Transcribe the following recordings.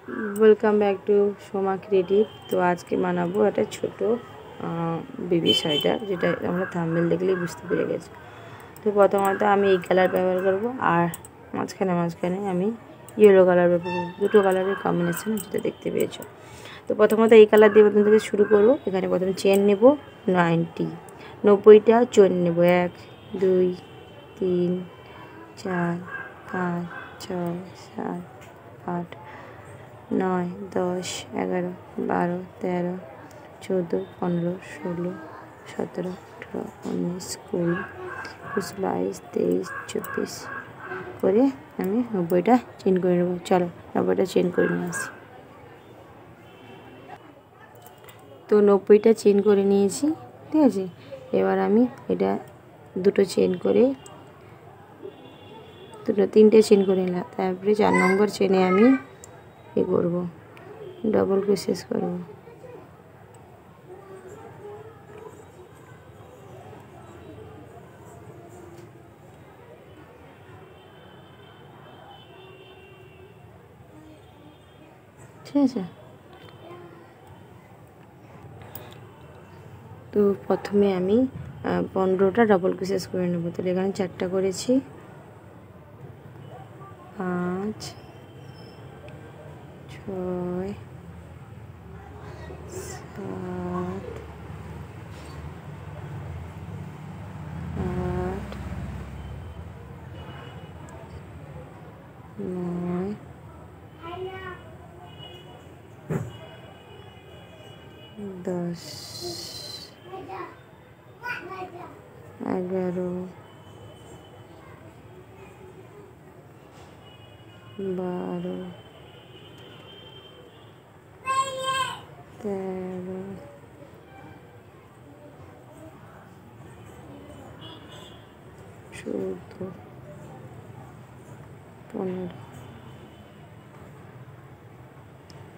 Welcome back to Soma creative. তো আজকে বানাবো একটা ছোট বেবি সোয়েটার, যেটা আমরা থাম্বনেল দেখলেই বুঝতে পেরে গেছি। তো প্রথমত আমি এই কালার ব্যবহার করব, আর মাঝখানে আমি ইয়েলো কালার ব্যবহার করবো। দুটো কালারের কম্বিনেশন যেটা দেখতে পেয়েছো। তো প্রথমত এই কালার দিয়ে প্রথম থেকে শুরু করবো। এখানে প্রথমে চেন নেব 90টা চেন নেব। 1 2 3 4 5 6 7 8 9 10 11 12 13 14 15 16 17 18 19 20 21 22 23 24 করে আমি 90টা চেন করে নেব। চলো 90টা চেন করে নিয়ে আসি। তো 90টা চেন করে নিয়েছি, ঠিক আছে। এবার আমি এটা দুটো চেন করে তিনটে চেন করে নিলাম। তারপরে 4 নম্বর চেনে আমি করব, ডবল ক্রোশেস করব। ঠিক আছে। তো প্রথমে আমি 15টা ডবল ক্রোশেস করে নেব। তাহলে এখানে 4টা করেছি, 5 6 7 8 9 10 11 12 13 14 15।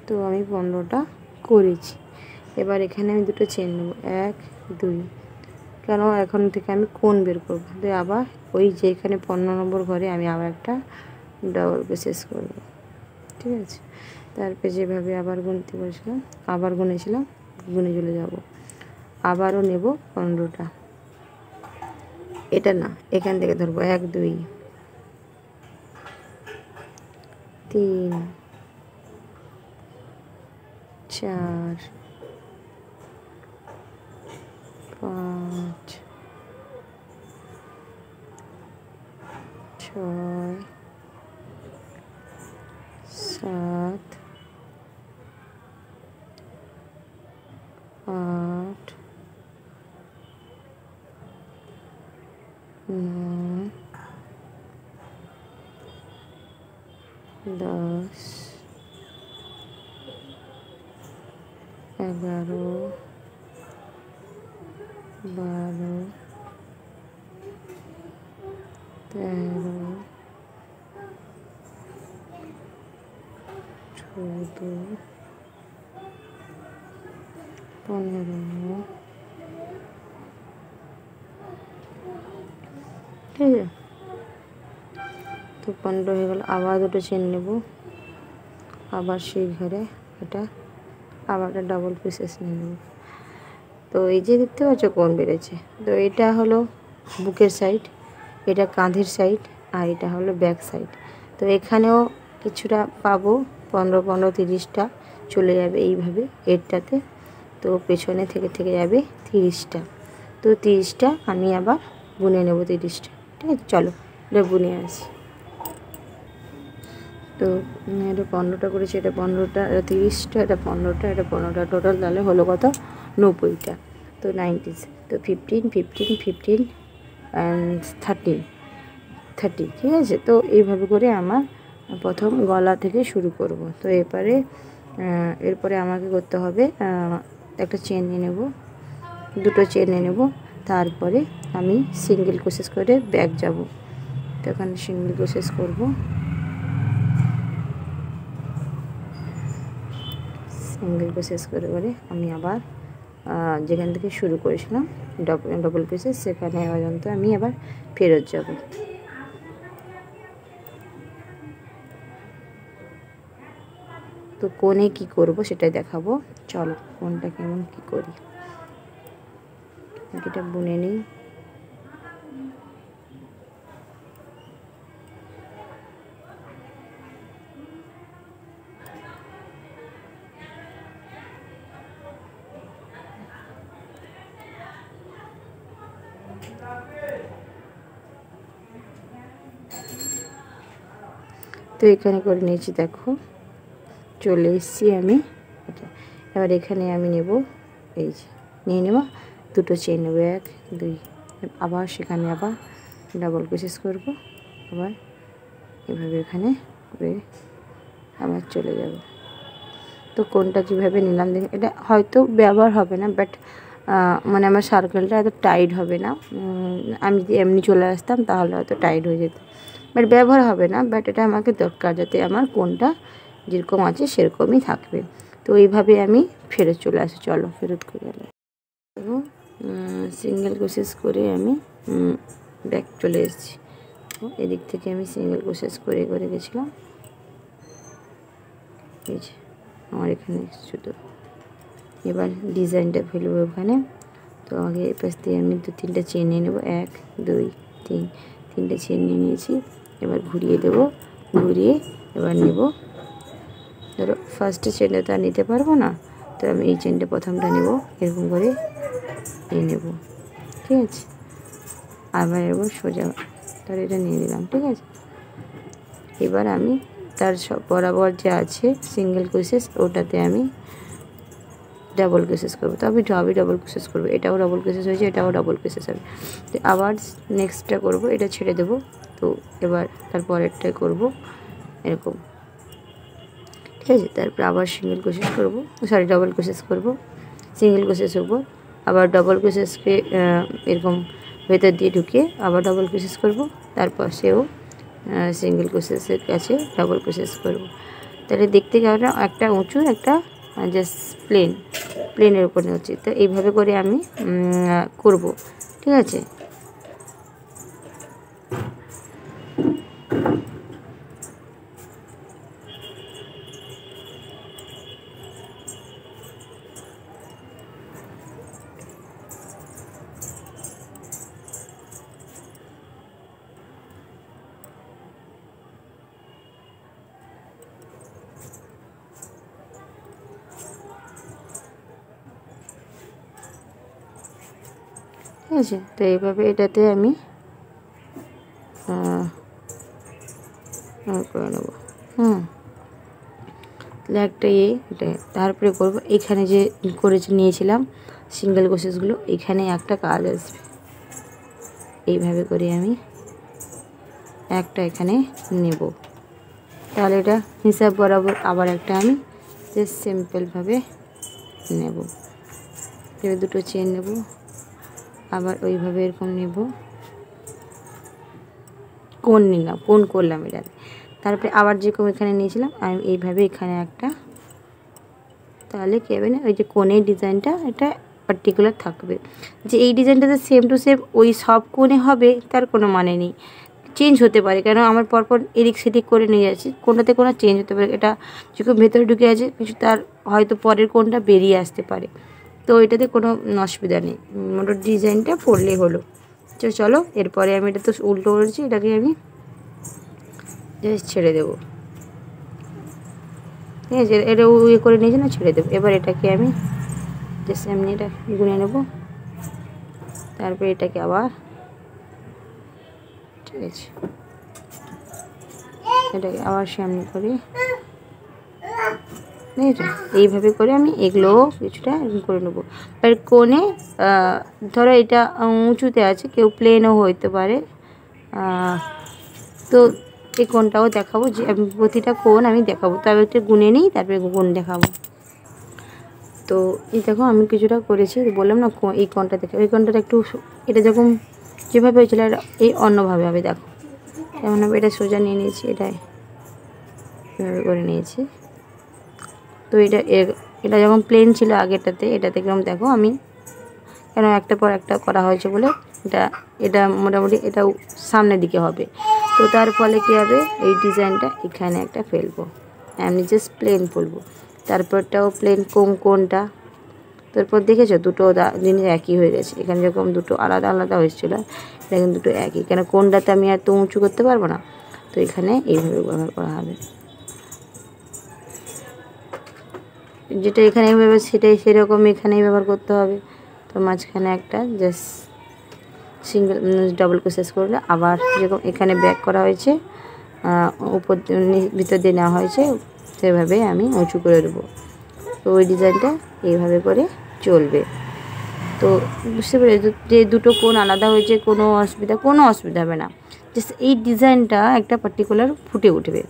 তো আমি 15টা করেছি। এবার এখানে আমি দুটো চেন নেব, 1 2। কেন এখন থেকে আমি কোণ বের করব। তো আবার ওই যেখানে 15 নম্বর ঘরে আমি আবার একটা ডবল ক্রোশেস করব, ঠিক আছে। তারপরে যেভাবে আবার গুনতে বসলাম, আবার গুনেছিলাম, গুনে চলে যাব। আবারও নেব 15টা। এটা না, এখান থেকে ধরবো 1 2 3 4 5 6 7 8 9 10 11 12 13 14 15। ঠিক আছে। তো 15 হয়ে গেল। আবার দুটো চেন নেব, আবার সেই ঘরে এটা আবার একটা ডবল ক্রোশেস নিয়ে নেব। তো এই যে দেখতে পাচ্ছ কোণ বেড়েছে। তো এটা হলো বুকের সাইড, এটা কাঁধের সাইড, আর এটা হলো ব্যাক সাইড। তো এখানেও কিছুটা পাবো, 15 15 30টা চলে যাবে এইভাবে এরটাতে। তো পেছনে থেকে যাবে 30টা। তো 30টা আমি আবার বুনে নেব 30টা, ঠিক আছে। চলো এটা বুনে আসি। তো এটা 15টা করেছি, এটা 15টা, এটা 30টা, এটা 15টা, এটা 15টা, টোটাল তাহলে হলো কত? 90টা। তো 90s। তো 15 15 15 অ্যান্ড 30, ঠিক আছে। তো এইভাবে করে আমার প্রথম গলা থেকে শুরু করব। তো এরপরে আমাকে করতে হবে, একটা চেন নিয়ে নেব, দুটো চেন নিয়ে নেব। তারপরে আমি সিঙ্গেল ক্রোশেস করে ব্যাক যাব। তো এখানে সিঙ্গেল ক্রোশেস করব, সিঙ্গেল ক্রোশেস করে আমি আবার যেখান থেকে শুরু করেছিলাম ডবল ক্রোশেস, সেখানে পর্যন্ত আমি আবার ফেরত যাব। তো কোণে কি করব সেটাই দেখাবো। চলো কোণটা কেমন কি করি, এটা বুনে নিই। তো এখানে করে নিয়েছি, দেখো চলে এসেছি আমি। এবার এখানে আমি নেব, এই যে নিয়ে নেব দুটো চেন নেব, 1 2, আবার সেখানে আবার ডাবল ক্রোশেস করব, আবার এভাবে এখানে করে আবার চলে যাব। তো কোনটা কীভাবে নিলাম দেখে, এটা হয়তো ব্যবহার হবে না, বাট মানে আমার সার্কেলটা এত টাইট হবে না। আমি যদি এমনি চলে আসতাম তাহলে হয়তো টাইট হয়ে যেত, বাট ব্যবহার হবে না। বাট এটা আমাকে দরকার, যাতে আমার কোনটা যেরকম আছে সেরকমই থাকবে। তো এইভাবে আমি ফেরত চলে আসি। চলো ফেরত করে এলাম। দেখো সিঙ্গেল ক্রোশেস করে আমি ব্যাক চলে এসেছি। এদিক থেকে আমি সিঙ্গেল ক্রোশেস করে করে গেছিলাম। এই যে আমার এখানে শুধু এবার ডিজাইনটা ফেলবো ওখানে। তো আগে এই পাশ দিয়ে আমি 2-3টা চেন নিয়ে নেবো, 1 2 3, 3টে চেন নিয়ে নিয়েছি। এবার ঘুরিয়ে দেবো, ঘুরিয়ে এবার নেব, ধরো ফার্স্টে চেনটা তো আর নিতে পারবো না, তো আমি এই চেনটা প্রথমটা নেব, এরকম করে নিয়ে নেব, ঠিক আছে। আবার এবার সোজা তাহলে এটা নিয়ে নিলাম, ঠিক আছে। এবার আমি তার সব বরাবর যে আছে সিঙ্গেল ক্রোশেস, ওটাতে আমি ডাবল ক্রোশেস করবো। তো আমি ডাবল ক্রোশেস করবো, এটাও ডাবল ক্রোশেস হয়েছে, এটাও ডাবল ক্রোশেস হবে। তো আবার নেক্সটটা করব, এটা ছেড়ে দেবো। তো এবার তারপরেরটাই করব এরকম, ঠিক আছে। তারপর আবার সিঙ্গেল ক্রোশেস করব, সরি ডাবল ক্রোশেস করব, সিঙ্গেল ক্রোশেসের উপর আবার ডাবল ক্রোশেসকে এরকম ভেতর দিয়ে ঢুকিয়ে আবার ডাবল ক্রোশেস করব। তারপর সেও সিঙ্গেল ক্রোশেসের কাছে ডাবল ক্রোশেস করব। তাহলে দেখতে কেমন, একটা উঁচু একটা জাস্ট প্লেনের উপরে হচ্ছে। তো এইভাবে করে আমি করব, ঠিক আছে। ঠিক আছে, তো এইভাবে এটাতে আমি করে নেব। একটা এটা তারপরে করব, এখানে যে করেছে নিয়েছিলাম সিঙ্গেল ক্রোশেসগুলো, এখানে একটা কাজ আসবে। এইভাবে করে আমি একটা এখানে নেব, তাহলে এটা হিসাব বরাবর আবার একটা আমি জাস্ট সিম্পলভাবে নেব। এবার দুটো চেন নেব, আবার ওইভাবে এরকম নেব, কোণ নিলাম, কোণ করলাম এটা। তারপরে আবার যেরকম এখানে নিয়েছিলাম আমি এইভাবে এখানে একটা, তাহলে কী হবে না, ওই যে কোণের ডিজাইনটা এটা পার্টিকুলার থাকবে। যে এই ডিজাইনটাতে সেম টু সেম ওই সব কোণে হবে তার কোনো মানে নেই, চেঞ্জ হতে পারে। কেন আমার পরপর এদিক সেদিক করে নিয়ে যাচ্ছি, কোনটাতে কোনো চেঞ্জ হতে পারে। এটা যেরকম ভেতরে ঢুকে আছে কিছু, তার হয়তো পরের কোণটা বেরিয়ে আসতে পারে। তো এটাতে কোনো অসুবিধা নেই, মোটর ডিজাইনটা পড়লেই হলো। চলো এরপরে আমি এটা তো উল্টো করেছি, এটাকে আমি জাস্ট ছেড়ে দেবো, ঠিক আছে। এটা ইয়ে করে নিয়েছি না, ছেড়ে দেবো। এবার এটাকে আমি জাস্ট এমনি এটা গুনে নেব, তারপরে এটাকে আবার, ঠিক আছে, এটাকে আবার সামনে করে এইভাবে করে আমি এগুলো কিছুটা করে নেবো। আর কোণে ধরো এটা উঁচুতে আছে, কেউ প্লেনও হইতে পারে। তো এই কোণটাও দেখাবো, যে আমি প্রতিটা কোণ আমি দেখাবো। তবে একটু গুনে নিই, তারপরে কোণ দেখাবো। তো এই দেখো আমি কিছুটা করেছি, বললাম না এই কোণটা দেখে, ওই কোণটা একটু, এটা যখন যেভাবে হয়েছিল এই অন্যভাবে হবে, দেখো কেমন হবে। এটা সোজা নিয়ে নিয়েছি, এটাই এভাবে করে নিয়েছি। তো এটা যখন প্লেন ছিল আগেরটাতে, এটাতে কিরকম দেখো আমি কেন একটা পর একটা করা হয়েছে বলে এটা মোটামুটি এটাও সামনের দিকে হবে। তো তার ফলে কী হবে, এই ডিজাইনটা এখানে একটা ফেলবো, এমনি জাস্ট প্লেন বলবো। তারপরটাও প্লেন, কোনটা তারপর দেখেছো দুটো জিনিস একই হয়ে গেছে। এখানে যেরকম দুটো আলাদা আলাদা হয়েছিল, এখানে দুটো একই, কেন কোনটাতে আমি এত উঁচু করতে পারবো না, তো এখানে এইভাবে ব্যবহার করা হবে। যেটা এখানে এইভাবে সেটাই সেরকম এখানেই ব্যবহার করতে হবে। তো মাঝখানে একটা জাস্ট সিঙ্গেল ডাবল ক্রোশেস করলে, আবার যেরকম এখানে ব্যাক করা হয়েছে উপর ভিতর দিয়ে নেওয়া হয়েছে, সেভাবে আমি উঁচু করে দেবো। তো ওই ডিজাইনটা এইভাবে করে চলবে। তো বুঝতে পেরে যে দুটো কোণ আলাদা হয়েছে, কোনো অসুবিধা হবে না। জাস্ট এই ডিজাইনটা একটা পার্টিকুলার ফুটে উঠবে।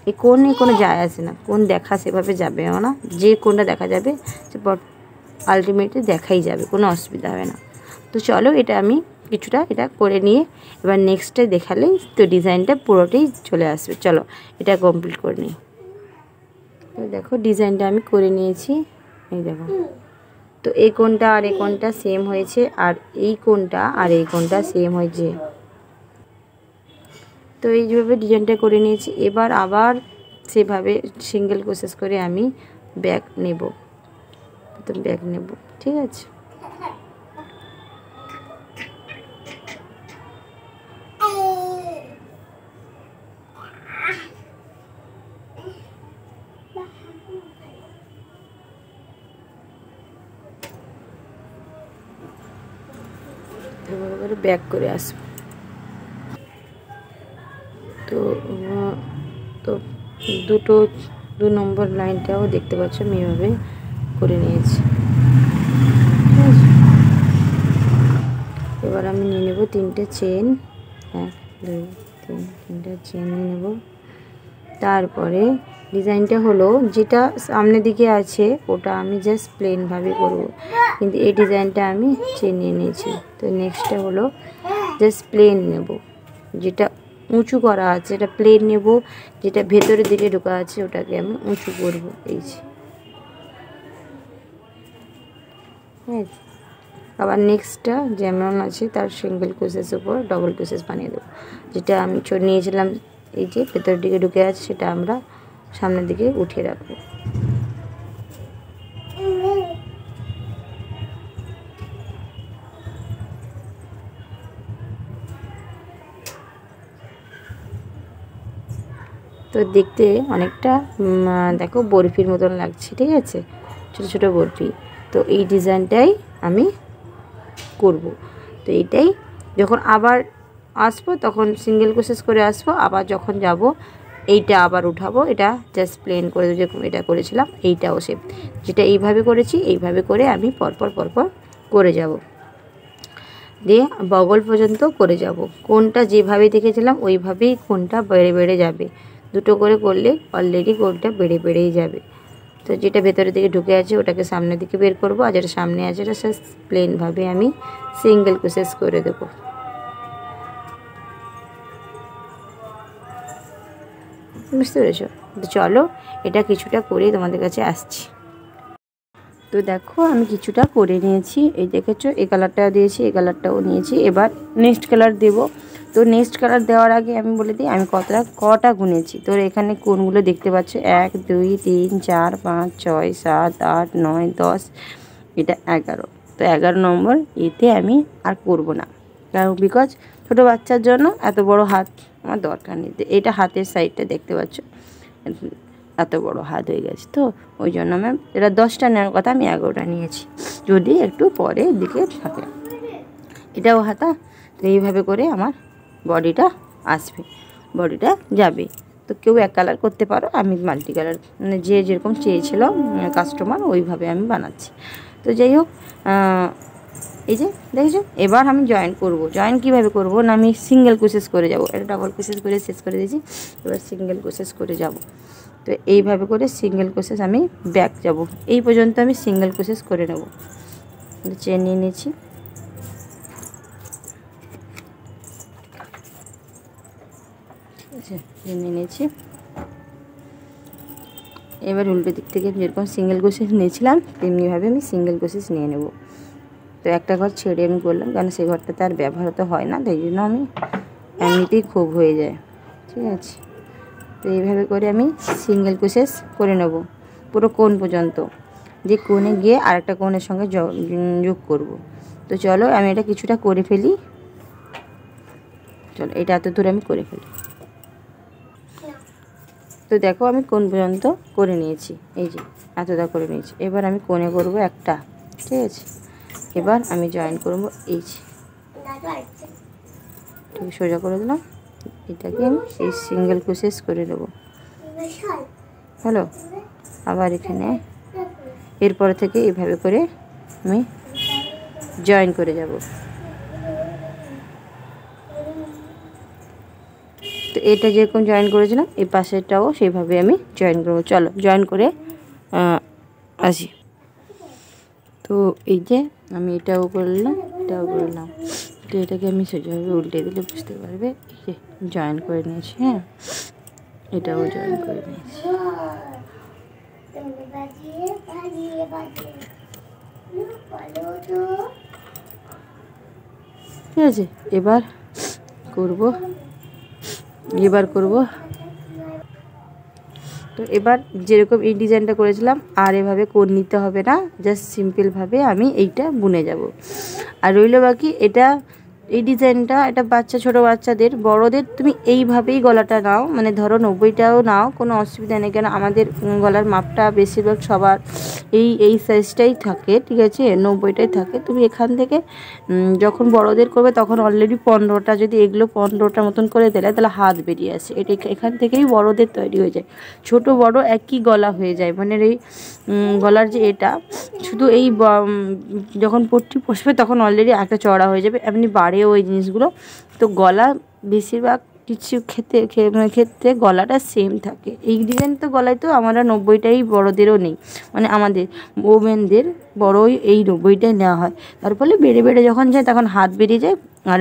এই কোণে কোনো যায় আসে না, কোণ দেখা সেভাবে যাবে না, যে কোণটা দেখা যাবে সে আলটিমেটলি দেখাই যাবে, কোনো অসুবিধা হবে না। তো চলো এটা আমি কিছুটা এটা করে নিয়ে এবার নেক্সটে দেখালেই তো ডিজাইনটা পুরোটাই চলে আসবে। চলো এটা কমপ্লিট করে নিই। তো দেখো ডিজাইনটা আমি করে নিয়েছি, এই দেখো। তো এই কোণটা আর এই কোণটা সেম হয়েছে, আর এই কোণটা আর এই কোণটা সেম হয়েছে। তো এইভাবে ডিজাইনটা করে নিয়েছি। এবার আবার সেভাবে সিঙ্গেল ক্রোশেস করে আমি ব্যাক নেব, প্রথম ব্যাক নেব, ঠিক আছে। এবারে ব্যাক করে আসবো। তো তো দু নম্বর লাইনটাও দেখতে পাচ্ছ আমি এভাবে করে নিয়েছি, ঠিক আছে। এবার আমি নিয়ে নেব 3টে চেন, 1 2 3 3টা চেন নিয়ে নেব। তারপরে ডিজাইনটা হলো যেটা সামনের দিকে আছে ওটা আমি জাস্ট প্লেনভাবে করব, কিন্তু এই ডিজাইনটা আমি চেন নিয়ে নিয়েছি। তো নেক্সটটা হলো জাস্ট প্লেন নেব, যেটা উঁচু করা আছে এটা প্লেন নেব, যেটা ভেতরের দিকে ঢোকা আছে ওটাকে আমি উঁচু করব, এই যে। হ্যাঁ, আবার নেক্সটটা যেমন আছে তার সিঙ্গেল ক্রোশেস উপর ডবল ক্রোশেস বানিয়ে দেবো। যেটা আমি নিয়েছিলাম এই যে ভেতরের দিকে ঢুকে আছে সেটা আমরা সামনের দিকে উঠিয়ে রাখবো। তো দেখতে অনেকটা দেখো বরফির মতন লাগছে, ঠিক আছে, ছোটো ছোটো বরফি। তো এই ডিজাইনটাই আমি করব। তো এইটাই যখন আবার আসবো তখন সিঙ্গেল ক্রোশেস করে আসবো, আবার যখন যাব এইটা আবার উঠাবো, এটা জাস্ট প্লেন করে যেরকম এটা করেছিলাম এইটাও সেম, যেটা এইভাবে করেছি এইভাবে করে আমি পরপর করে যাব, দিয়ে বগল পর্যন্ত করে যাব। কোনটা যেভাবে দেখেছিলাম ওইভাবেই কোনটা বেড়ে যাবে, দুটো করে করলে অলরেডি কোনটা বেড়েই যাবে। তো যেটা ভেতরের দিকে ঢুকে আছে ওটাকে সামনের দিকে বের করব, আর যেটা সামনে আছে এটা প্লেনভাবে আমি সিঙ্গেল ক্রোশেস করে দেবো। বুঝতে পেরেছো? তো চলো এটা কিছুটা করে তোমাদের কাছে আসছি। তো দেখো আমি কিছুটা করে নিয়েছি, এই দেখেছো এই কালারটাও দিয়েছি, এই কালারটাও নিয়েছি। এবার নেক্সট কালার দেব। তো নেক্সট কালার দেওয়ার আগে আমি বলে দিই আমি কটা গুনেছি। তো এখানে কোনগুলো দেখতে পাচ্ছ 1 2 3 4 5 6 7 8 9 10, এটা 11। তো 11 নম্বর এতে আমি আর করব না, কারণ বিকজ ছোটো বাচ্চার জন্য এত বড় হাত আমার দরকার নেই। এটা হাতের সাইডটা দেখতে পাচ্ছ এত বড় হাত হয়ে গেছে, তো ওই জন্য ম্যাম এটা 10টা নেওয়ার কথা, আমি 11টা নিয়েছি, যদি একটু পরে দিকে থাকে। এটাও হাতা। তো এইভাবে করে আমার বডিটা আসবে, বডিটা যাবে। তো কেউ এক কালার করতে পারো, আমি মাল্টি কালার মানে যে যেরকম চেয়েছিল কাস্টমার ওইভাবে আমি বানাচ্ছি। তো যাই হোক, এই যে দেখেছো এবার আমি জয়েন করব। জয়েন কিভাবে করব না, আমি সিঙ্গেল ক্রোশেস করে যাব, এটা ডাবল ক্রোশেস করে শেষ করে দিয়েছি, এবার সিঙ্গেল ক্রোশেস করে যাব। তো এইভাবে করে সিঙ্গেল ক্রোশেস আমি ব্যাক যাব, এই পর্যন্ত আমি সিঙ্গেল ক্রোশেস করে নেব। চেন নিয়ে নিয়েছি, ঠিক আছে, চেন নিয়ে নিয়েছি। এবার উল্টো দিক থেকে যেরকম সিঙ্গেল ক্রোশেস নিয়েছিলাম তেমনিভাবে আমি সিঙ্গেল ক্রোশেস নিয়ে নেব। তো একটা ঘর ছেড়ে আমি করলাম, কারণ সেই ঘরটাতে আর ব্যবহার তো হয় না, তাই জন্য আমি এমনিতেই খুব হয়ে যায়, ঠিক আছে। তো এইভাবে করে আমি সিঙ্গেল ক্রোশেস করে নেব পুরো কোণ পর্যন্ত, যে কোণে গিয়ে আরেকটা কোণের সঙ্গে যোগ করব। তো চলো আমি এটা কিছুটা করে ফেলি। চলো এটা এত দূর আমি করে ফেলি। তো দেখো আমি কোণ পর্যন্ত করে নিয়েছি, এই যে এতটা করে নিয়েছি। এবার আমি কোণে করব একটা, ঠিক আছে। এবার আমি জয়েন করব এই যে, ঠিক সোজা করে দিলাম। এটাকে আমি এই সিঙ্গেল ক্রোশেস করে নেব, হলো। আবার এখানে এরপরে থেকে এইভাবে করে আমি জয়েন করে যাব। তো এটা যেরকম জয়েন করেছিলাম এই পাশেরটাও সেইভাবে আমি জয়েন করব। চলো জয়েন করে আসি। তো এই যে আমি এটাও করলাম, এটাও করলাম। তো এটাকে আমি সোজাভাবে উল্টে দিলে বুঝতে পারবে। এই যে জয়েন করে নিয়েছি, হ্যাঁ, এটাও জয়েন করে নিয়েছি। ঠিক আছে, এবার করব। তো এবার যেরকম এই ডিজাইনটা করেছিলাম আর এভাবে কোণ নিতে হবে না, জাস্ট সিম্পলভাবে আমি এইটা বুনে যাব। আর রইল বাকি এটা, এই ডিজাইনটা এটা ছোটো বাচ্চাদের, বড়দের তুমি এইভাবেই গলাটা নাও, মানে ধরো 90টাও নাও, কোনো অসুবিধা নেই। কেন আমাদের গলার মাপটা বেশিরভাগ সবার এই সাইজটাই থাকে, ঠিক আছে, 90টাই থাকে। তুমি এখান থেকে যখন বড়দের করবে তখন অলরেডি 15টা, যদি এগুলো 15টা মতন করে দিলে তাহলে হাত বেরিয়ে আসে। এটা এখান থেকেই বড়দের তৈরি হয়ে যায়, ছোট বড় একই গলা হয়ে যায়। মানে এই গলার যে এটা শুধু এই যখন পট্টি বসবে তখন অলরেডি একটা চড়া হয়ে যাবে, এমনি বাড়েও ওই জিনিসগুলো। তো গলা বেশিরভাগ কিছু ক্ষেত্রে গলাটা সেম থাকে। এই ডিজাইন তো গলায় তো আমরা 90টাই বড়দেরও নেই, মানে আমাদের ওমেনদের বড়ই এই 90টাই নেওয়া হয়। তার ফলে বেড়ে বেড়ে যখন যায় তখন হাত বেরিয়ে যায় আর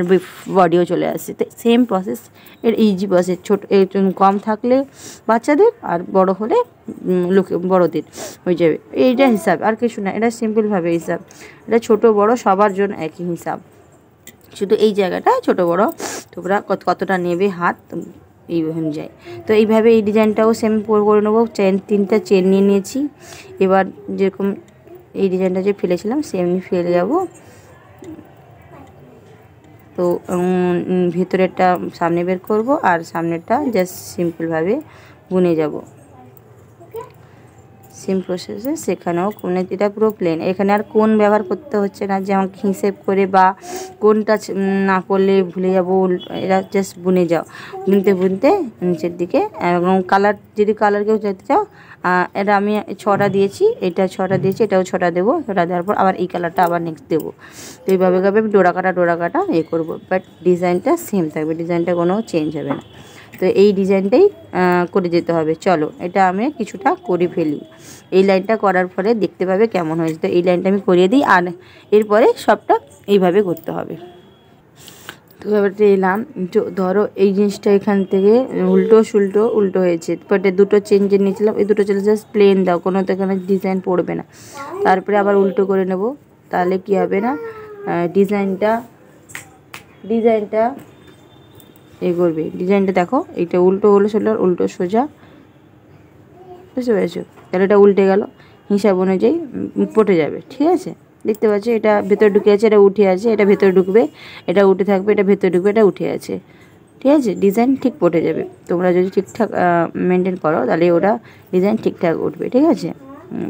বডিও চলে আসে। তো সেম প্রসেস, এর ইজি প্রসেস। কম থাকলে বাচ্চাদের আর বড় হলে বড়দের হয়ে যাবে। এইটা হিসাব, আর কিছু না, এটা সিম্পলভাবে হিসাব। এটা ছোট বড় সবার জন্য একই হিসাব, শুধু এই জায়গাটা ছোট বড় তোমরা কতটা নেবে হাত এই অনুযায়ী। তো এইভাবে এই ডিজাইনটাও সেম করে নেবো। 3টা চেন নিয়ে নিয়েছি। এবার যেরকম এই ডিজাইনটা যে ফেলেছিলাম সেমনি ফেলে যাব। তো ভেতরেরটা সামনে বের করব আর সামনেরটা জাস্ট সিম্পলভাবে বুনে যাব। সেম প্রসেসে সেখানেও কোণে, এটা পুরো প্লেন, এখানে আর কোণ ব্যবহার করতে হচ্ছে না যে আমাকে হিসেব করে বা কোণটা না করলে ভুলে যাবো। এরা জাস্ট বুনে যাও, বুনতে নিচের দিকে। এবং কালার, যদি কালার কেউ যেতে চাও, এটা আমি 6টা দিয়েছি, এটা 6টা দিয়েছি, এটাও 6টা দেবো। 6টা দেওয়ার পর আবার এই কালারটা আবার নেক্সট দেবো। তো এইভাবে আমি ডোরা কাটা করবো, বাট ডিজাইনটা সেম থাকবে, ডিজাইনটা কোনো চেঞ্জ হবে না। তো এই ডিজাইনটাই করে যেতে হবে। চলো এটা আমি কিছুটা করে ফেলি। এই লাইনটা করার পরে দেখতে পাবে কেমন হয়েছে। তো এই লাইনটা আমি করিয়ে দিই, আর এরপরে সবটা এইভাবে করতে হবে। তো এবার এলাম, ধরো এই জিনিসটা এখান থেকে উল্টো হয়েছে, বাট 2টো চেন যে নিয়েছিলাম এই 2টো চলে জাস্ট প্লেন দাও, কোনো তো এখানে ডিজাইন পড়বে না। তারপরে আবার উল্টো করে নেব, তাহলে কি হবে না ডিজাইনটা করবে। ডিজাইনটা দেখো, এইটা উল্টো হলো উল্টো সোজা, বুঝতে পেরেছো? তাহলে এটা উল্টে গেল, হিসাব অনুযায়ী পটে যাবে, ঠিক আছে। দেখতে পাচ্ছ এটা ভেতরে ঢুকে আছে, এটা উঠে আছে, এটা ভেতরে ঢুকবে, এটা উঠে থাকবে, এটা ভেতরে ঢুকবে, এটা উঠে আছে, ঠিক আছে। ডিজাইন ঠিক পটে যাবে, তোমরা যদি ঠিকঠাক মেনটেন করো তাহলে ওরা ডিজাইন ঠিকঠাক উঠবে, ঠিক আছে।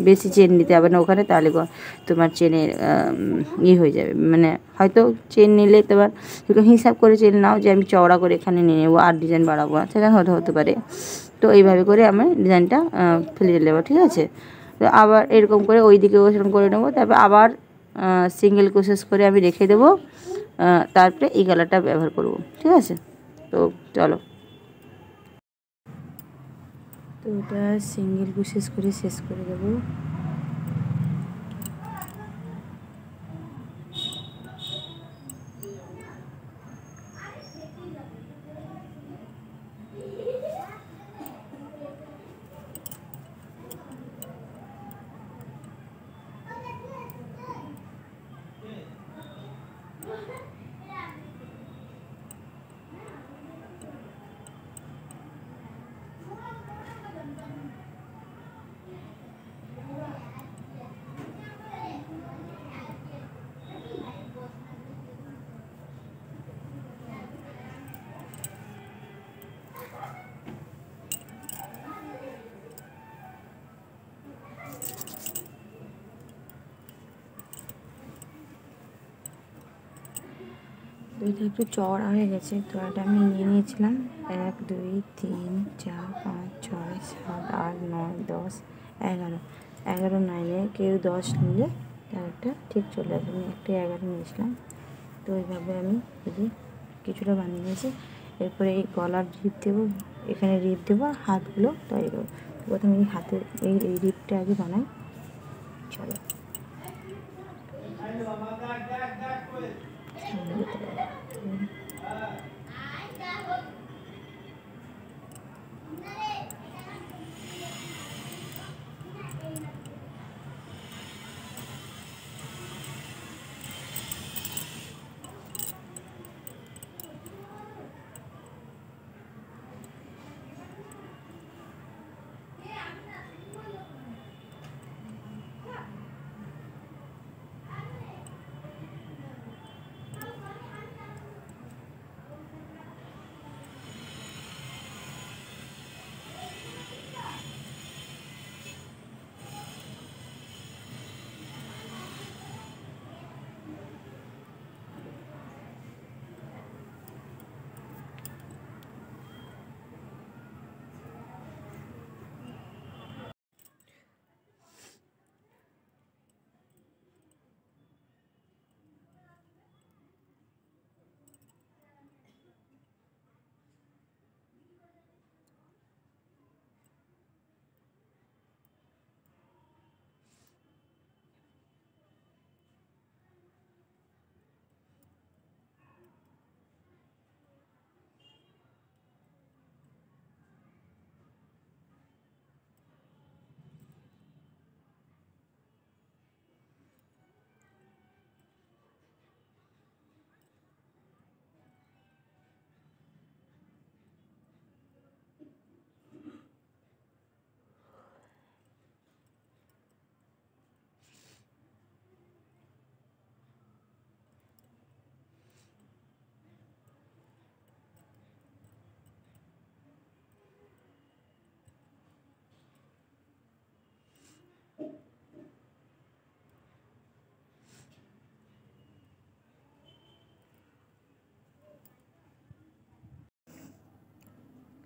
বেশি চেন নিতে হবে না ওখানে, তাহলে তোমার চেনের হয়ে যাবে। মানে হয়তো চেন নিলে তোমার হিসাব করে চেন নাও যে আমি চওড়া করে এখানে নিয়ে নেবো আর ডিজাইন বাড়াবো না, সেটা হতে পারে। তো এইভাবে করে আমি ডিজাইনটা ফেলে নেবো, ঠিক আছে। তো আবার এরকম করে ওই দিকেও সেরকম করে নেবো। তারপর আবার সিঙ্গেল ক্রোশেস করে আমি রেখে দেবো, তারপরে এই কালারটা ব্যবহার করব, ঠিক আছে। তো চলো, তো এটা সিঙ্গেল ক্রোশেস করে শেষ করে দেবো। এটা একটু চড়া হয়ে গেছে, তো এটা আমি নিয়ে নিয়েছিলাম 1 2 3 4 5 6 7 8 9 10 11 11 9-এ কেউ 10 নিলে তার একটা ঠিক চলে আসবে। আমি একটা 11 নিয়েছিলাম। তো এইভাবে আমি কিছুটা বানিয়ে নিয়েছি। এরপরে এই গলার রিপ দেবো, এখানে রিপ দেবো, হাতগুলো তৈরি করবো। প্রথমে এই হাতের এই রিপটা আগে বানাই। চলো সামনে যেতে হবে।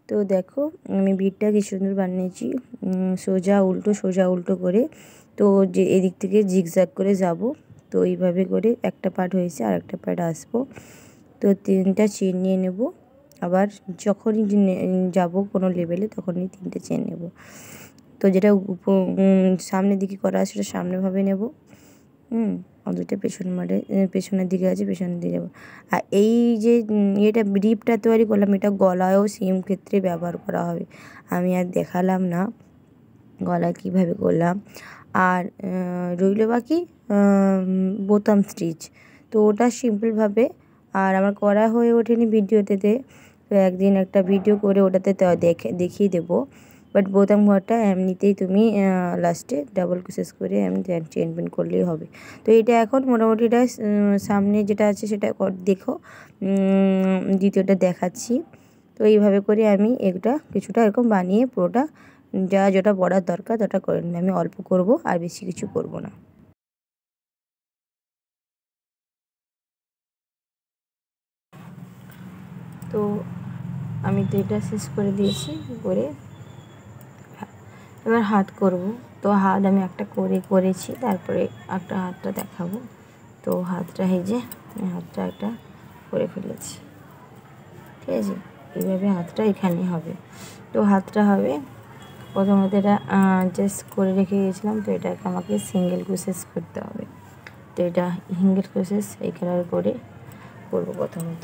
তো দেখো আমি বিটটা কি সুন্দর বানিয়েছি, সোজা উল্টো করে। তো যে এদিক থেকে জিগজ্যাগ করে যাব, তো এইভাবে করে একটা পার্ট হয়েছে আর একটা পার্ট আসবো। তো 3টা চেন নিয়ে নেব। আবার যখনই যাব কোনো লেভেলে তখনই 3টে চেন নেব। তো যেটা সামনের দিকে করা আছে সেটা সামনেভাবে নেব। আর দুটো পেছনের দিকে আছে, পেছনের দিকে যাবো। আর এই যে এটা রিপটা তৈরি করলাম, এটা গলায়ও সেম ক্ষেত্রে ব্যবহার করা হবে। আমি আর দেখালাম না গলায় কীভাবে করলাম। আর রইল বাকি বোতাম স্টিচ, তো ওটা সিম্পলভাবে আর আমার করা হয়ে ওঠেনি ভিডিওতে। তো একদিন একটা ভিডিও করে ওটাতে দেখিয়ে দেবো। বাট বোতাম ঘরটা এমনিতেই তুমি লাস্টে ডাবল ক্রোশেস করে আমি চেন পিন করলেই হবে। তো এটা এখন মোটামুটি এটা সামনে যেটা আছে সেটা দেখো, দ্বিতীয়টা দেখাচ্ছি। তো এইভাবে করে আমি এটা কিছুটা এরকম বানিয়ে পুরোটা যেটা পড়ার দরকার ওটা করে নিই। আমি অল্প করব আর বেশি কিছু করব না। তো আমি তো এটা শেষ করে দিয়েছি করে, এবার হাত করব। তো হাত আমি একটা করেছি, তারপরে একটা হাতটা দেখাবো। তো হাতটা এই যে আমি হাতটা একটা করে ফেলেছি, ঠিক আছে। এইভাবে হাতটা এখানে হবে। তো হাতটা হবে প্রথমত এটা জাস্ট করে রেখে গিয়েছিলাম, তো এটাকে আমাকে সিঙ্গেল ক্রোশেস করতে হবে। তো এটা সিঙ্গেল ক্রোশেস এই কালার করে করবো প্রথমত।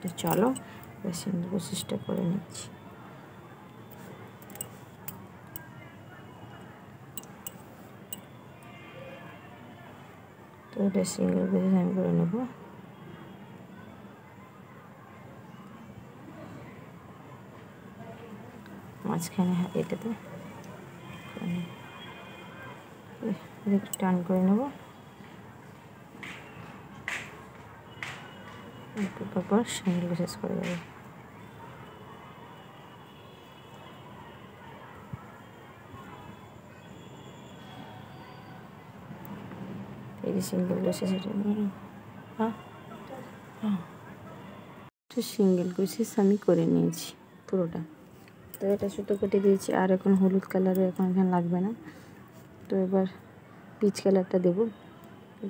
তো চলো সিঙ্গেল ক্রোশেসটা করে নিচ্ছি। তো এটা সিঙ্গেল ক্রোশেস আমি করে নেব। মাঝখানে এটাতে টান করে নেব, তারপর সিঙ্গেল ক্রোশেস করে দেবো। এই যে সিঙ্গেল ক্রোশেস এটা নিয়ে সিঙ্গেল ক্রোশেস আমি করে নিয়েছি পুরোটা। তো এটা সুতো কেটে দিয়েছি, আর এখন হলুদ কালারও এখন এখানে লাগবে না। তো এবার পিচ কালারটা দেবো,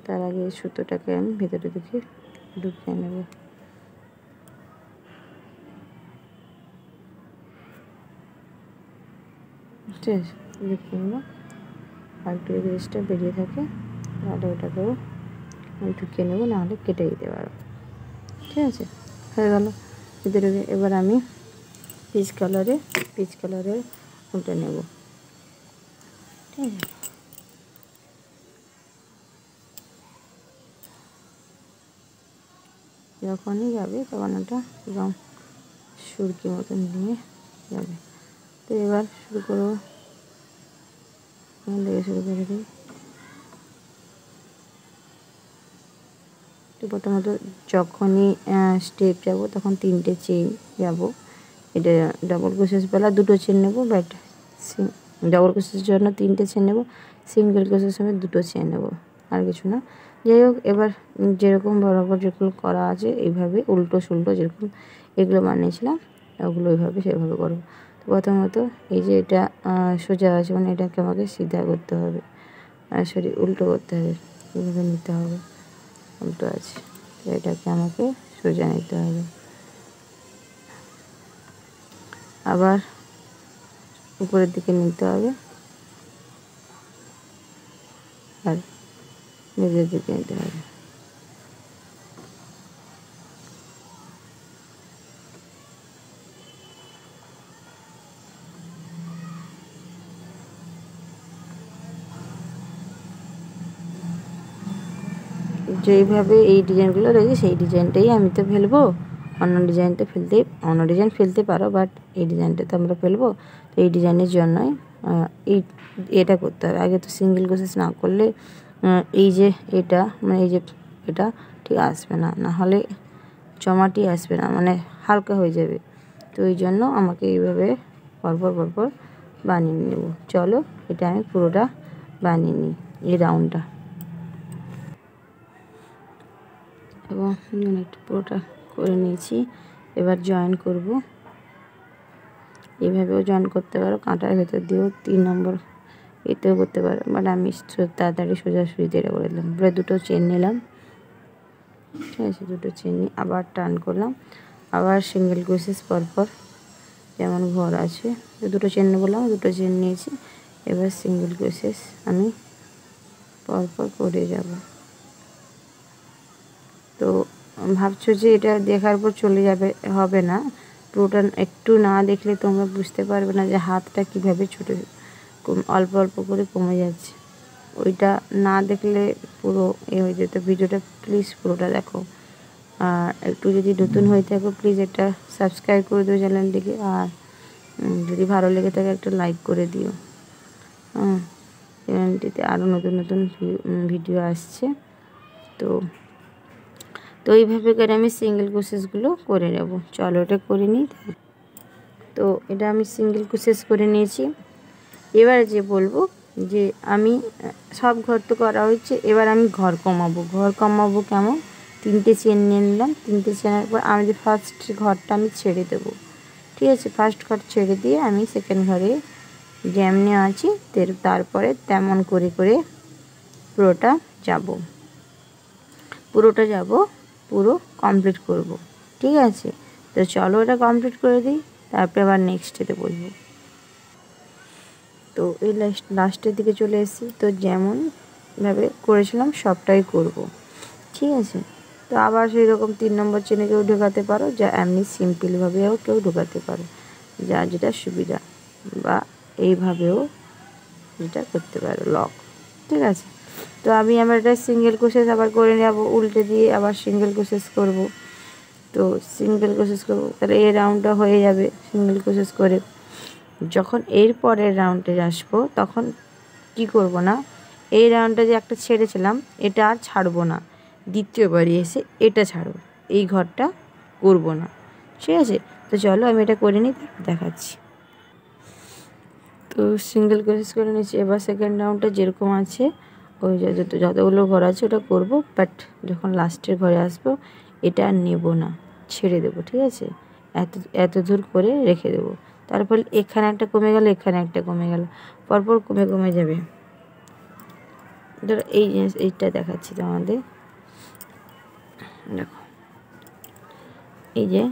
তার আগে সুতোটাকে আমি ভেতরে ঢুকিয়ে নেব। ঠিক আছে, ঢুকিয়ে নেব, আর একটু রেস্টটা বেরিয়ে থাকে তাহলে ওটাকেও আমি ঢুকিয়ে নেবো, নাহলে কেটে দিতে পারো। ঠিক আছে, হয়ে গেল ভিতরে। এবার আমি পিচ কালারে উল্টে নেব। ঠিক আছে, যখনই যাবে তখন ওটা একদম সুরকি মতন নিয়ে যাবে। তো এবার শুরু করবো, শুরু করে দিই। তো প্রথমত যখনই স্টেপ যাব তখন 3টে চেইন যাব। এটা ডাবল ক্রোশেস বেলা 2টো চেন নেব, বাট ডাবল ক্রোশেসের জন্য 3টে চেন নেব, সিঙ্গেল ক্রোশের সময় 2টো চেন নেব, আর কিছু না। যাই হোক, এবার যেরকম বরাবর যেগুলো করা আছে এইভাবে উল্টো সুল্টো যেরকম এগুলো বানিয়েছিলাম ওগুলো ওইভাবে সেভাবে করবো। তো প্রথমত এই যে এটা সোজা আছে, মানে এটাকে আমাকে সিধা করতে হবে, সরি উল্টো করতে হবে, এইভাবে নিতে হবে। উল্টো আছে, তো এটাকে আমাকে সোজা নিতে হবে। আবার উপরের দিকে নিতে হবে, আর নিচের দিকে নিতে হবে। যেইভাবে এই ডিজাইনগুলো রয়েছে সেই ডিজাইনটাই আমি তো ফেলবো, অন্য ডিজাইন ফেলতে পারো, বাট এই ডিজাইনটা তো আমরা ফেলবো। তো এই ডিজাইনের জন্যই এটা করতে হবে। আগে তো সিঙ্গেল ক্রোশেস না করলে এই যে এটা, মানে এই যে এটা ঠিক আসবে না, নাহলে জমাটি আসবে না, মানে হালকা হয়ে যাবে। তো এই জন্য আমাকে এইভাবে পরপর বানিয়ে নেব। চলো এটা আমি পুরোটা বানিয়ে নিই, এই রাউন্ডটা। এবং একটু পুরোটা করে নিয়েছি। এবার জয়েন করব, এইভাবেও জয়েন করতে পারো, কাঁটার ভেতর দিয়েও 3 নম্বর এতেও করতে পারো, বাট আমি তাড়াতাড়ি সোজাসুজিতে এটা করে দিলাম। এবারে 2টো চেন নিলাম, ঠিক আছে, 2টো চেন নিয়ে আবার টার্ন করলাম, আবার সিঙ্গেল ক্রোশেস পরপর যেমন ঘর আছে, 2টো চেন বললাম, 2টো চেন নিয়েছি। এবার সিঙ্গেল ক্রোশেস আমি পরপর করে যাব। তো ভাবছো যে এটা দেখার পর চলে যাবে, হবে না। পুরোটা একটু না দেখলে তোমরা বুঝতে পারবে না যে হাতটা কীভাবে ছোটো অল্প অল্প করে কমে যাচ্ছে। ওইটা না দেখলে পুরো হয়ে যেত। ভিডিওটা প্লিজ পুরোটা দেখো, আর একটু যদি নতুন হয়ে থাকো প্লিজ এটা সাবস্ক্রাইব করে দিও চ্যানেলটিকে, আর যদি ভালো লেগে থাকে একটা লাইক করে দিও। চ্যানেলটিতে আরও নতুন ভিডিও আসছে। তো এইভাবে করে আমি সিঙ্গেল ক্রোশেসগুলো করে নেব। চলো এটা করে নিই। তো এটা আমি সিঙ্গেল ক্রোশেস করে নিয়েছি। এবার যে বলবো যে আমি সব ঘর তো করা হচ্ছে, এবার আমি ঘর কমাবো কেমন, 3টে চেন নিয়ে নিলাম। 3টে চেনের পর আমি যে ফার্স্ট ঘরটা আমি ছেড়ে দেবো। ঠিক আছে, ফার্স্ট ঘর ছেড়ে দিয়ে আমি সেকেন্ড ঘরে যেমনি আছি তারপরে তেমন করে পুরোটা যাব, পুরো কমপ্লিট করব। ঠিক আছে, তো চলো এটা কমপ্লিট করে দিই, তারপরে আবার নেক্সটেতে বলবো। তো এই লাস্টের দিকে চলে এসেছি। তো যেমনভাবে করেছিলাম সবটাই করব। ঠিক আছে, তো আবার সেই রকম 3 নম্বর চেনে কেউ ঢোকাতে পারো, যা এমনি সিম্পলভাবেও কেউ ঢোকাতে পারো, যা যেটা সুবিধা, বা এইভাবেও যেটা করতে পারো লক। ঠিক আছে, তো আমি আমার এটা সিঙ্গেল ক্রোশেস আবার করে নেব, উল্টে দিয়ে আবার সিঙ্গেল ক্রোশেস করব। তো সিঙ্গেল ক্রোশেস করব, তাহলে এই রাউন্ডটা হয়ে যাবে সিঙ্গেল ক্রোশেস করে। যখন এর পরের রাউন্ডে আসবো তখন কি করব না, এই রাউন্ডটা যে একটা ছেড়েছিলাম এটা আর ছাড়বো না, দ্বিতীয়বারই এসে এটা ছাড়ব, এই ঘরটা করব না। ঠিক আছে, তো চলো আমি এটা করে নিই, দেখাচ্ছি। তো সিঙ্গেল ক্রোশেস করে নিচ্ছি। এবার সেকেন্ড রাউন্ডটা যেরকম আছে ওই যতগুলো ঘর আছে ওটা করব, বাট যখন লাস্টের ঘরে আসবো এটা আর নেব না। ছেড়ে দেবো, ঠিক আছে। এত দূর করে রেখে দেবো। তারপর এখানে একটা কমে গেল, এখানে একটা কমে গেল, পরপর কমে কমে যাবে। ধরো এই জিনিস, এইটা দেখাচ্ছি তোমাদের, দেখো এই যে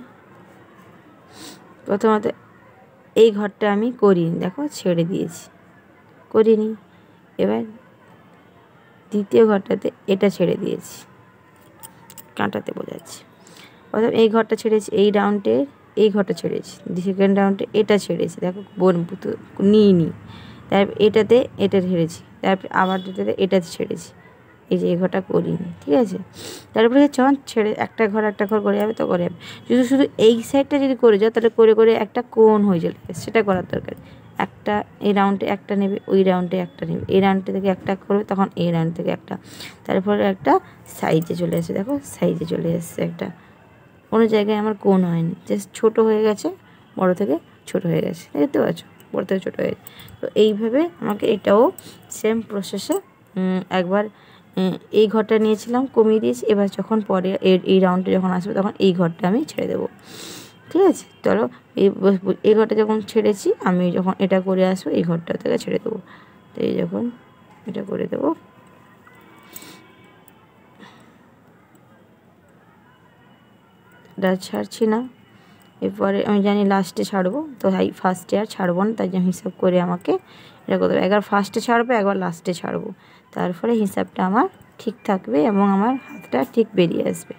প্রথমত এই ঘরটা আমি করিনি, দেখো ছেড়ে দিয়েছি, করিনি। এবার দ্বিতীয় ঘরটাতে এটা ছেড়ে দিয়েছি, কাঁটাতে বোঝাচ্ছি। প্রথম এই ঘরটা ছেড়েছি, এই রাউন্ডে এই ঘরটা ছেড়েছি, সেকেন্ড রাউন্ডে এটা ছেড়েছি, দেখো নিইনি। তারপর এটাতে এটা ছেড়েছি, তারপর আবার দুটাতে এটাতে ছেড়েছি, এই যে এই ঘরটা করিনি, ঠিক আছে। তারপরে যখন ছেড়ে একটা ঘর করে যাবে তো করে যাবে। শুধু এই সাইডটা যদি করে যাও তাহলে করে করে একটা কোণ হয়ে চলে যাবে, সেটা করার দরকার। একটা এই রাউন্ডে একটা নেবে, ওই রাউন্ডে একটা নেবে, এই রাউন্ড থেকে একটা করবে, তখন এই রাউন্ড থেকে একটা, তারপরে একটা সাইজে চলে আসে, দেখো সাইজে চলে এসছে একটা। কোনো জায়গায় আমার কোণ হয়নি, জাস্ট ছোটো হয়ে গেছে, বড় থেকে ছোট হয়ে গেছে, দেখতে পাচ্ছ, বড় থেকে ছোটো হয়ে গেছে। তো এইভাবে আমাকে এটাও সেম প্রসেসে একবার এই ঘরটা নিয়েছিলাম, কমিয়ে দিয়েছি। এবার যখন পরে এই রাউন্ডে যখন আসবে তখন এই ঘরটা আমি ছেড়ে দেবো, ঠিক আছে। চলো এই ঘরটা যখন ছেড়েছি, আমি যখন এটা করে আসবো এই ঘরটা থেকে ছেড়ে দেবো। তো এই যখন এটা করে দেবো, এটা ছাড়ছি না। এরপরে আমি জানি লাস্টে ছাড়বো, তো ফার্স্টে আর ছাড়বো না, তাই জন্য হিসাব করে আমাকে এটা করতে হবে। একবার ফার্স্টে ছাড়বো, একবার লাস্টে ছাড়বো, তারপরে হিসাবটা আমার ঠিক থাকবে এবং আমার হাতটা ঠিক বেরিয়ে আসবে।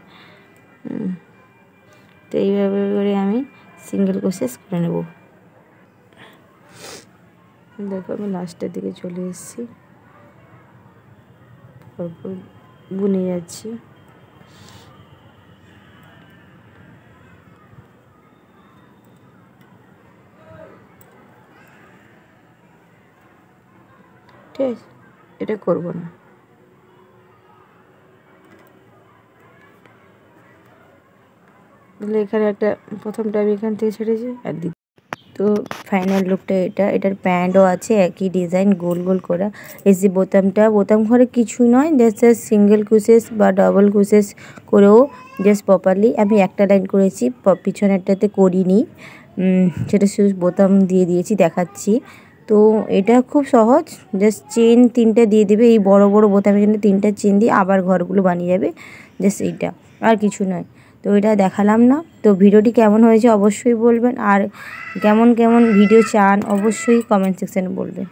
তো এইভাবে করে আমি সিঙ্গেল ক্রোশেস করে নেব। দেখো আমি লাস্টের দিকে চলে এসেছি, তারপর বুনে যাচ্ছি। ঠিক আছে, এটা করবো না। তাহলে এখানে একটা প্রথমটা আমি এখান থেকে ছেড়েছি আর তো ফাইনাল লুকটা এটার প্যান্টও আছে একই ডিজাইন, গোল গোল করা। এই যে বোতাম ঘরে কিছুই নয়, জাস্ট সিঙ্গেল ক্রোশেস বা ডাবল ক্রোশেস করেও জাস্ট প্রপারলি আমি একটা লাইন করেছি, পিছনেরটাতে করিনি, সেটা শুধু বোতাম দিয়ে দিয়েছি, দেখাচ্ছি। তো এটা খুব সহজ, জাস্ট চেন 3টে দিয়ে দেবে, এই বড় বড় বোতামের জন্য 3টা চেন দিয়ে আবার ঘরগুলো বানিয়ে যাবে, জাস্ট এইটা, আর কিছু নয়। তো এটা দেখালাম না। তো ভিডিওটি কেমন হয়েছে অবশ্যই বলবেন, আর কেমন ভিডিও চান অবশ্যই কমেন্ট সেকশানে বলবেন।